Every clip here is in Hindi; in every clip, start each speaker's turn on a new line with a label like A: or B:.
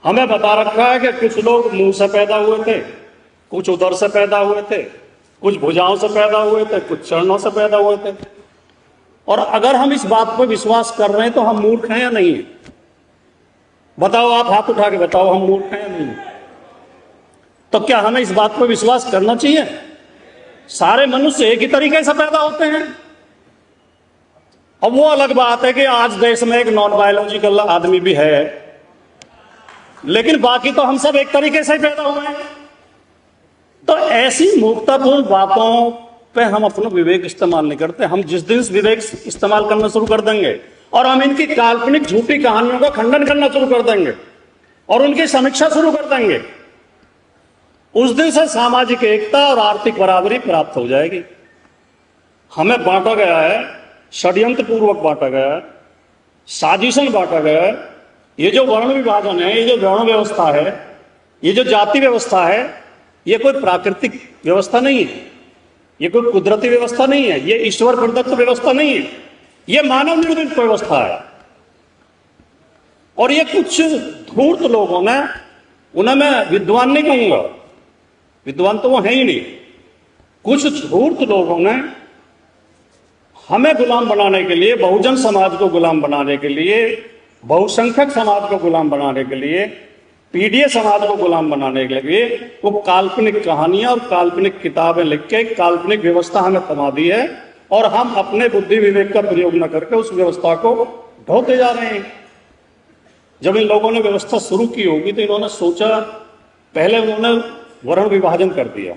A: हमें बता रखा है कि कुछ लोग मुंह से पैदा हुए थे, कुछ उदर से पैदा हुए थे, कुछ भुजाओं से पैदा हुए थे, कुछ चरणों से पैदा हुए थे। और अगर हम इस बात पर विश्वास कर रहे हैं तो हम मूर्ख हैं या नहीं है? बताओ, आप हाथ उठा के बताओ, हम मूर्ख हैं या नहीं? तो क्या हमें इस बात पर विश्वास करना चाहिए? सारे मनुष्य एक ही तरीके से पैदा होते हैं। अब वो अलग बात है कि आज देश में एक नॉन बायोलॉजिकल आदमी भी है, लेकिन बाकी तो हम सब एक तरीके से पैदा हुए हैं। तो ऐसी मूर्खतापूर्ण बातों पे हम अपना विवेक इस्तेमाल नहीं करते। हम जिस दिन विवेक इस्तेमाल करना शुरू कर देंगे और हम इनकी काल्पनिक झूठी कहानियों का खंडन करना शुरू कर देंगे और उनकी समीक्षा शुरू कर देंगे, उस दिन से सामाजिक एकता और आर्थिक बराबरी प्राप्त हो जाएगी। हमें बांटा गया है, षड्यंत्र पूर्वक बांटा गया है, साजिशन बांटा गया है। ये जो वर्ण विभाजन है, ये जो वर्ण व्यवस्था है, ये जो जाति व्यवस्था है, ये कोई प्राकृतिक व्यवस्था नहीं है, ये कोई कुदरती व्यवस्था नहीं है, ये ईश्वर प्रदत्त व्यवस्था नहीं है, ये मानव निर्मित व्यवस्था है। और ये कुछ धूर्त लोगों ने, उन्हें मैं विद्वान नहीं कहूंगा, विद्वान तो वो है ही नहीं, कुछ धूर्त लोगों ने हमें गुलाम बनाने के लिए, बहुजन समाज को गुलाम बनाने के लिए, बहुसंख्यक समाज को गुलाम बनाने के लिए, पीडीए समाज को गुलाम बनाने के लिए वो काल्पनिक कहानियां और काल्पनिक किताबें लिख के काल्पनिक व्यवस्था हमें थमा दी है और हम अपने बुद्धि विवेक का प्रयोग न करके उस व्यवस्था को ढोते जा रहे हैं। जब इन लोगों ने व्यवस्था शुरू की होगी तो इन्होंने सोचा, पहले उन्होंने वर्ण विभाजन कर दिया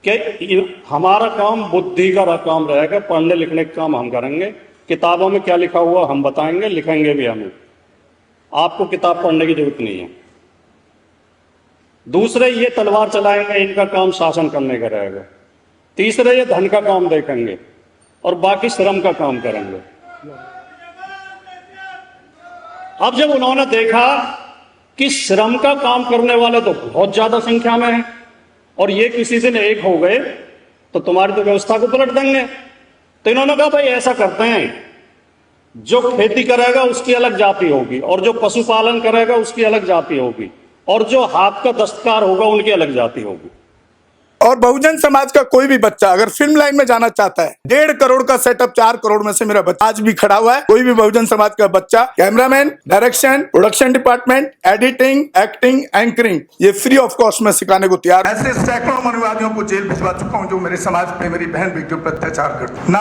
A: कि हमारा काम बुद्धि का काम रहेगा, पढ़ने लिखने का काम हम करेंगे, किताबों में क्या लिखा हुआ हम बताएंगे, लिखेंगे भी हमें, आपको किताब पढ़ने की जरूरत नहीं है। दूसरे ये तलवार चलाएंगे, इनका काम शासन करने का रहेगा। तीसरे ये धन का काम देखेंगे और बाकी श्रम का काम करेंगे। अब जब उन्होंने देखा कि श्रम का काम करने वाले तो बहुत ज्यादा संख्या में हैं और ये किसी दिन एक हो गए तो तुम्हारी तो व्यवस्था को पलट देंगे, तो इन्होंने कहा भाई ऐसा करते हैं, जो खेती करेगा उसकी अलग जाति होगी और जो पशुपालन करेगा उसकी अलग जाति होगी और जो हाथ का दस्तकार होगा उनकी अलग जाति होगी।
B: और बहुजन समाज का कोई भी बच्चा अगर फिल्म लाइन में जाना चाहता है, 1.5 करोड़ का सेटअप 4 करोड़ में से मेरा बच्चा आज भी खड़ा हुआ है। कोई भी बहुजन समाज का बच्चा cameraman, direction, production department, editing, acting, anchoring, ये फ्री ऑफ कॉस्ट में सिखाने को तैयार।
C: ऐसे सैकड़ों मनुवादियों को जेल भिजवा चुका हूं जो मेरे समाज पे, मेरी बहन बेटियों पर अत्याचार करते।